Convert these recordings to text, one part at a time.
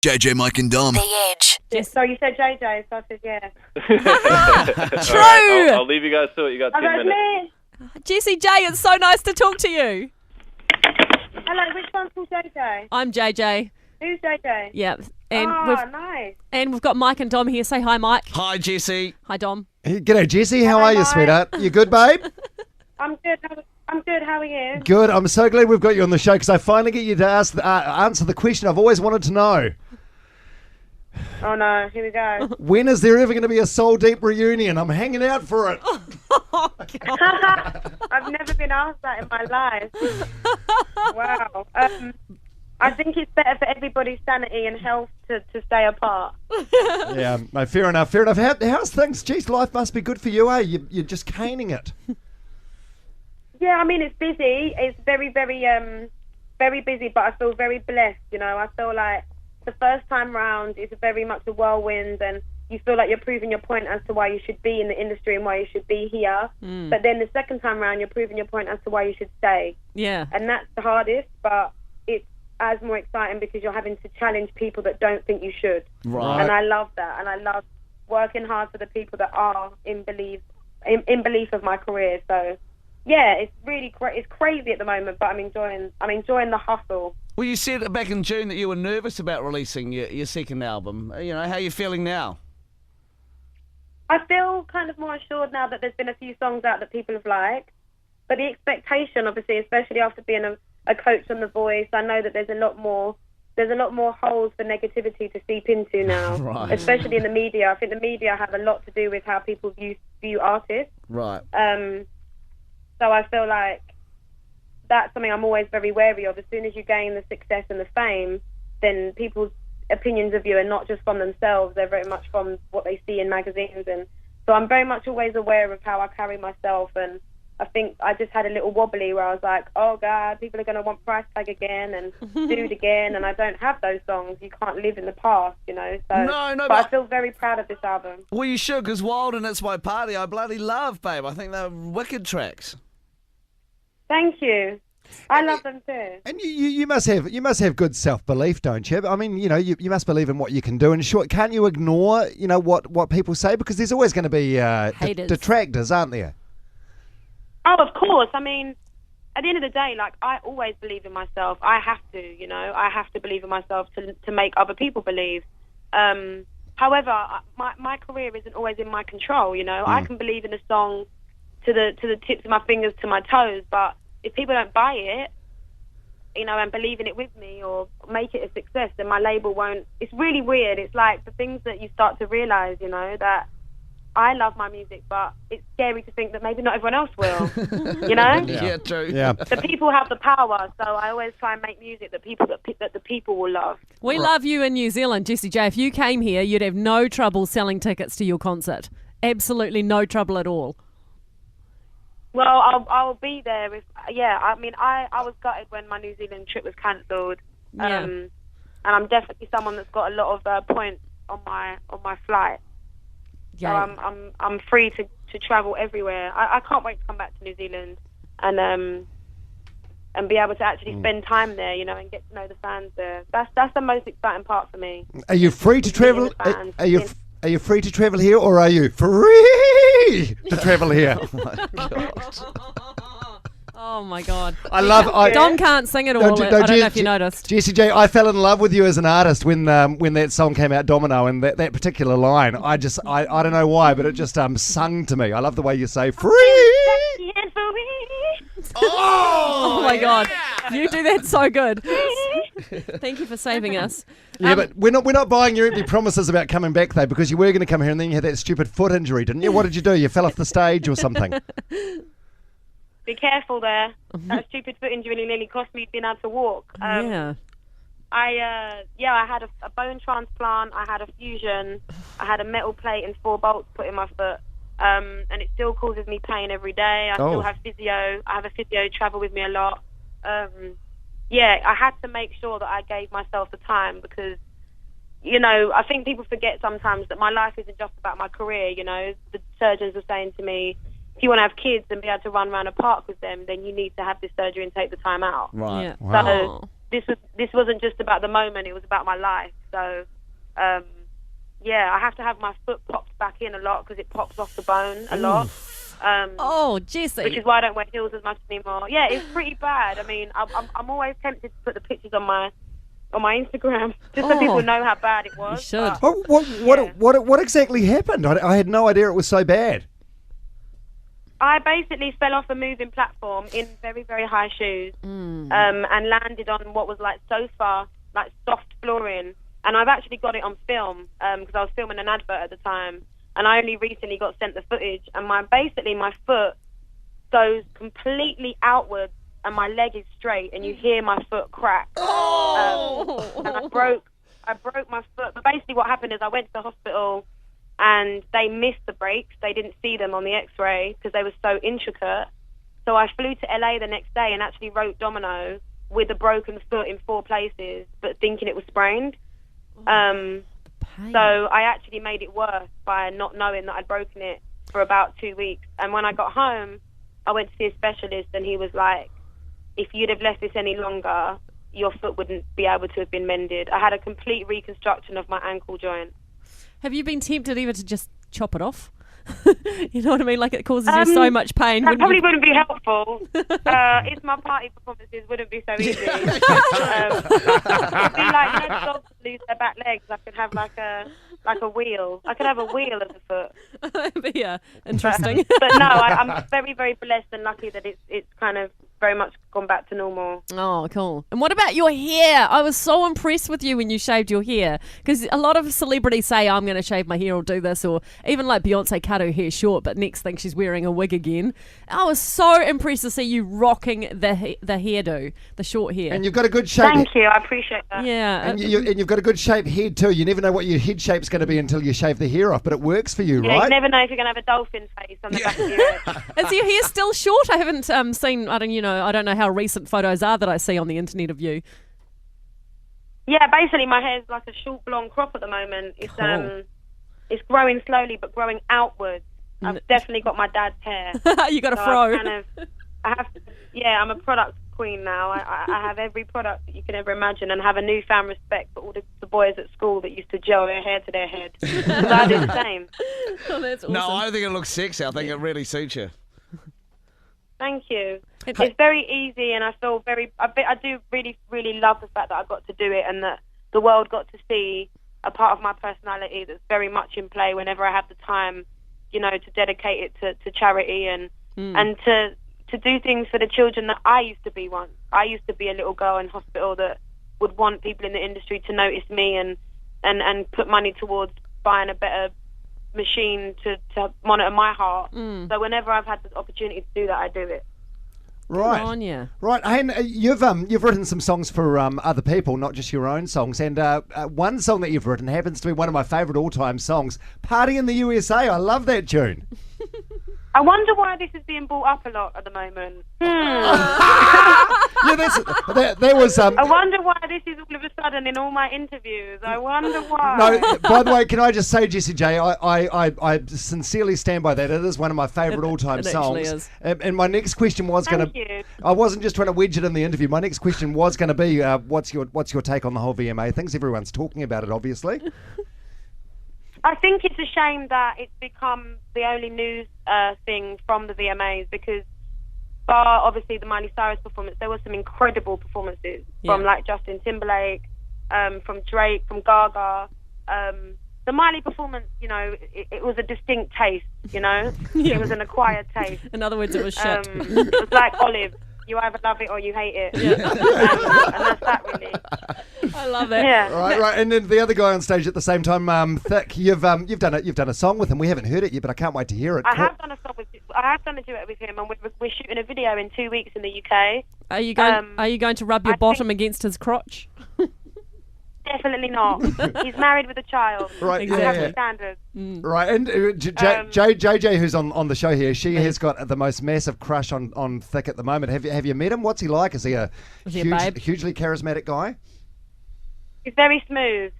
JayJay, Mike and Dom. The Edge. Yes. So you said JayJay, so I said yeah. True. Right, I'll leave you guys to it. You got 10 minutes. Me. Jessie J, it's so nice to talk to you. Hello, which one's called JayJay? I'm JayJay. Who's JayJay? Yeah. And nice. And we've got Mike and Dom here. Say hi, Mike. Hi, Jessie. Hi, Dom. Hey, g'day, Jessie. How are you, Mike. sweetheart? You good, babe? I'm good. I'm good. How are you? Good. I'm so glad we've got you on the show because I finally get you to answer the question I've always wanted to know. Oh no, here we go. When is there ever going to be a Soul Deep reunion? I'm hanging out for it. Oh, God. I've never been asked that in my life. Wow. I think it's better for everybody's sanity and health to stay apart. Yeah, no, fair enough. Fair enough. How's things? Jeez, life must be good for you, eh? You're just caning it. Yeah, I mean, it's busy. It's very, very, very busy, but I feel very blessed, you know. I feel like the first time round is very much a whirlwind, and you feel like you're proving your point as to why you should be in the industry and why you should be here. But then the second time round, you're proving your point as to why you should stay. Yeah. And that's the hardest, but it's as more exciting because you're having to challenge people that don't think you should. Right. And I love that, and I love working hard for the people that are in belief of my career. So yeah, it's really it's crazy at the moment, but I'm enjoying the hustle. Well, you said back in June that you were nervous about releasing your second album. You know, how are you feeling now? I feel kind of more assured now that there's been a few songs out that people have liked. But the expectation, obviously, especially after being a coach on The Voice, I know that there's a lot more holes for negativity to seep into now, Right. Especially in the media. I think the media have a lot to do with how people view artists. Right. So I feel like that's something I'm always very wary of. As soon as you gain the success and the fame, then people's opinions of you are not just from themselves, they're very much from what they see in magazines. And so I'm very much always aware of how I carry myself, and I think I just had a little wobbly where I was like, oh God, people are going to want Price Tag again and Dude again, and I don't have those songs. You can't live in the past, you know. So, No, but I feel very proud of this album. Well, you should, because Wild and It's My Party I bloody love, babe. I think they're wicked tracks. Thank you. I love them too. And you must have good self-belief, don't you? I mean, you know, you must believe in what you can do. And sure, can't you ignore, you know, what people say? Because there's always going to be detractors, aren't there? Oh, of course. I mean, at the end of the day, like, I always believe in myself. I have to, you know. I have to believe in myself to make other people believe. However, my career isn't always in my control, you know. I can believe in a song to the tips of my fingers to my toes, but if people don't buy it, you know, and believe in it with me or make it a success, then my label won't. It's really weird. It's like the things that you start to realise, you know, that I love my music, but it's scary to think that maybe not everyone else will, you know? Yeah, true. Yeah. The people have the power, so I always try and make music that the people will love. We love you in New Zealand, Jessie J. If you came here, you'd have no trouble selling tickets to your concert. Absolutely no trouble at all. Well, I'll be there. I mean, I was gutted when my New Zealand trip was cancelled. Yeah. And I'm definitely someone that's got a lot of points on my flight. Yeah. So I'm free to travel everywhere. I can't wait to come back to New Zealand and be able to actually spend time there, you know, and get to know the fans there. That's the most exciting part for me. Are you free to travel? Are you free to travel here, or are you free to travel here? Oh, my God. Oh my God. I love. Dom can't sing at all. I don't know if you noticed. Jessie J, I fell in love with you as an artist when that song came out, Domino, and that particular line. I don't know why, but it just sung to me. I love the way you say free. Oh my God. You do that so good. Thank you for saving us. Yeah, but we're not buying your empty promises about coming back though, because you were going to come here and then you had that stupid foot injury, didn't you? What did you do? You fell off the stage or something? Be careful there. That stupid foot injury nearly cost me being able to walk. Yeah. I had a bone transplant. I had a fusion. I had a metal plate and 4 bolts put in my foot. And it still causes me pain every day. I still have physio. I have a physio travel with me a lot. I had to make sure that I gave myself the time because, you know, I think people forget sometimes that my life isn't just about my career, you know. The surgeons were saying to me, if you want to have kids and be able to run around a park with them, then you need to have this surgery and take the time out. Right. Yeah. Wow. So this wasn't just about the moment; it was about my life. So, yeah, I have to have my foot popped back in a lot because it pops off the bone a lot. Oh, Jessie. Which is why I don't wear heels as much anymore. Yeah, it's pretty bad. I mean, I'm always tempted to put the pictures on my Instagram just so people know how bad it was. You should. What exactly happened? I had no idea it was so bad. I basically fell off a moving platform in very, very high shoes and landed on what was like sofa, like soft flooring. And I've actually got it on film because I was filming an advert at the time. And I only recently got sent the footage. And my foot goes completely outwards and my leg is straight and you hear my foot crack. And I broke my foot. But basically what happened is I went to the hospital and they missed the breaks. They didn't see them on the x-ray because they were so intricate. So I flew to LA the next day and actually wrote domino with a broken foot in 4 places, but thinking it was sprained. So I actually made it worse by not knowing that I'd broken it for about 2 weeks. And when I got home, I went to see a specialist and he was like, if you'd have left this any longer, your foot wouldn't be able to have been mended. I had a complete reconstruction of my ankle joint. Have you been tempted even to just chop it off? You know what I mean? Like it causes you so much pain. That probably wouldn't be helpful. It's my party performances wouldn't be so easy. It'd be like dogs lose their back legs. I could have like a wheel. I could have a wheel of the foot. That'd be interesting. But no, I'm very, very blessed and lucky that it's kind of very much gone back to normal. Oh, cool. And what about your hair? I was so impressed with you when you shaved your hair because a lot of celebrities say, I'm going to shave my hair or do this, or even like Beyonce cut her hair short, but next thing she's wearing a wig again. I was so impressed to see you rocking the hairdo, the short hair. And you've got a good shape. Thank you. I appreciate that. Yeah. And you've got a good shaped head too. You never know what your head shape's going to be until you shave the hair off, but it works for you, right? You never know if you're going to have a dolphin face on the back of your head. Is your hair still short? I haven't seen, I don't know how recent photos are that I see on the internet of you. Yeah, basically my hair's like a short blonde crop at the moment. It's growing slowly but growing outwards. I've definitely got my dad's hair. You got a fro. I'm a product queen now. I have every product that you can ever imagine and have a newfound respect for all the boys at school that used to gel their hair to their head. So I do the same. Oh, that's awesome. No, I think it looks sexy. I think it really suits you. Thank you. It's very easy, and I feel I do really, really love the fact that I got to do it, and that the world got to see a part of my personality that's very much in play whenever I have the time, to dedicate it to charity and to do things for the children that I used to be once. I used to be a little girl in hospital that would want people in the industry to notice me and put money towards buying a better machine to monitor my heart. So whenever I've had the opportunity to do that, I do it. Right. Good on you. Right. And you've written some songs for other people, not just your own songs. And one song that you've written happens to be one of my favourite all-time songs, "Party in the USA." I love that tune. I wonder why this is being brought up a lot at the moment. There was. I wonder why this is all of a sudden in all my interviews. I wonder why. No, by the way, can I just say, Jessie J, I sincerely stand by that. It is one of my favourite all-time songs. Actually is. And my next question was going to. I wasn't just trying to wedge it in the interview. My next question was going to be, what's your take on the whole VMA things? Everyone's talking about it, obviously. I think it's a shame that it's become the only news thing from the VMAs because, bar obviously the Miley Cyrus performance, there were some incredible performances from like Justin Timberlake, from Drake, from Gaga. The Miley performance, it was a distinct taste, It was an acquired taste. In other words, it was shit. It was like olive. You either love it or you hate it. Yeah. And that's that, really. I love it. Yeah. Right. And then the other guy on stage at the same time, Thick, you've done a song with him. We haven't heard it yet, but I can't wait to hear it. I have done a duet with him, and we're shooting a video in 2 weeks in the UK. Are you going to rub your bottom against his crotch? Definitely not. He's married with a child. Right, exactly. Standards. Right, and JayJay, who's on the show here, she has got the most massive crush on Thick at the moment. Have you met him? What's he like? Is he a hugely charismatic guy? He's very smooth.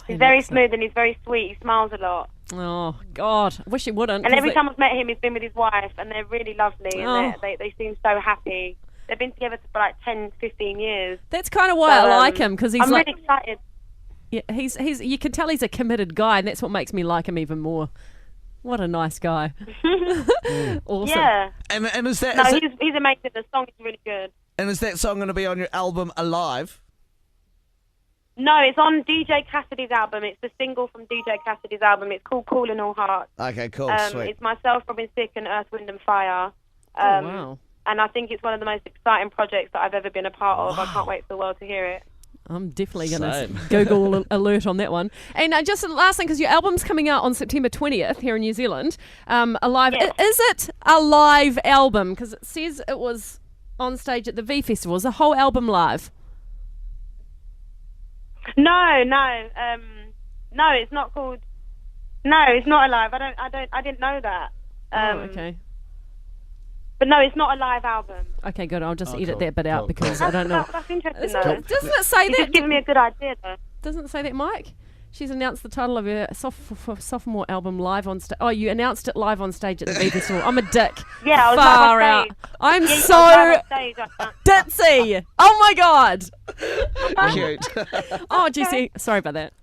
He's very smooth and he's very sweet. He smiles a lot. Oh, God. I wish he wouldn't. And every time I've met him, he's been with his wife, and they're really lovely, and they seem so happy. They've been together for like 10, 15 years. That's kind of why I like him, because he's I'm like, really excited. yeah, he's you can tell he's a committed guy, and that's what makes me like him even more. What a nice guy. Awesome. Yeah. And is that... No, is that- he's amazing. The song is really good. and is that song going to be on your album Alive? No, it's on DJ Cassidy's album. It's the single from DJ Cassidy's album. It's called Calling All Hearts. Okay, cool, sweet. It's myself, Robin Thicke, and Earth, Wind and Fire. Wow. And I think it's one of the most exciting projects that I've ever been a part of. I can't wait for the world to hear it. I'm definitely going to Same. Google alert on that one. And just the last thing, because your album's coming out on September 20th here in New Zealand. Alive. Yes. Is it a live album? Because it says it was on stage at the V Festival. Is the whole album live? No, it's not called. No, it's not alive. I didn't know that. Okay. But no, it's not a live album. Okay, good. I'll just edit cool, that bit out cool, because cool. I don't know. That's interesting, Doesn't though. it say It's that? just giving me a good idea, though. Doesn't it say that, Mike? She's announced the title of her sophomore album live on stage. Oh, you announced it live on stage at the V Festival. I'm a dick. Yeah, I was Far live on out. stage. I'm Yeah, you so were live on stage, ditzy. Oh my god. Cute. Oh, Jessie, sorry about that.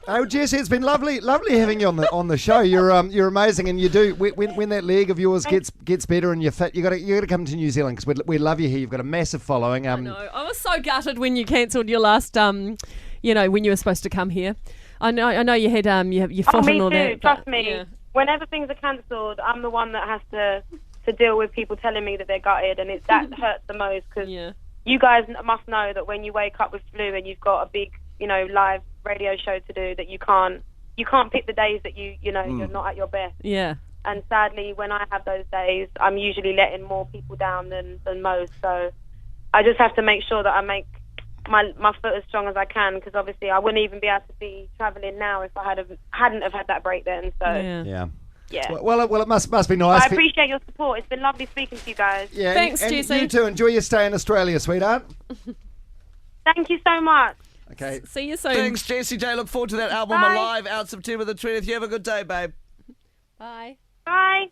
Oh, Jessie, it's been lovely having you on the show. You're amazing, and you do when that leg of yours gets better and you're fit. You got to come to New Zealand because we love you here. You've got a massive following. I know. I was so gutted when you cancelled your last when you were supposed to come here. I know you had your foot me and all too. that. Trust but, me. yeah. Whenever things are cancelled, I'm the one that has to deal with people telling me that they're gutted, and that hurts the most because Yeah. you guys must know that when you wake up with flu and you've got a big, live radio show to do, that you can't pick the days that you're not at your best. Yeah. And sadly, when I have those days, I'm usually letting more people down than most. So I just have to make sure that I make my foot as strong as I can, because obviously I wouldn't even be able to be travelling now if I hadn't have had that break then. So Yeah. yeah. Well, it must be nice. I appreciate your support. It's been lovely speaking to you guys. Yeah, Thanks, and Jessie. you too. Enjoy your stay in Australia, sweetheart. Thank you so much. Okay. See you soon. Thanks, Jessie J. Look forward to that album Bye. Alive out September the 20th. You have a good day, babe. Bye. Bye.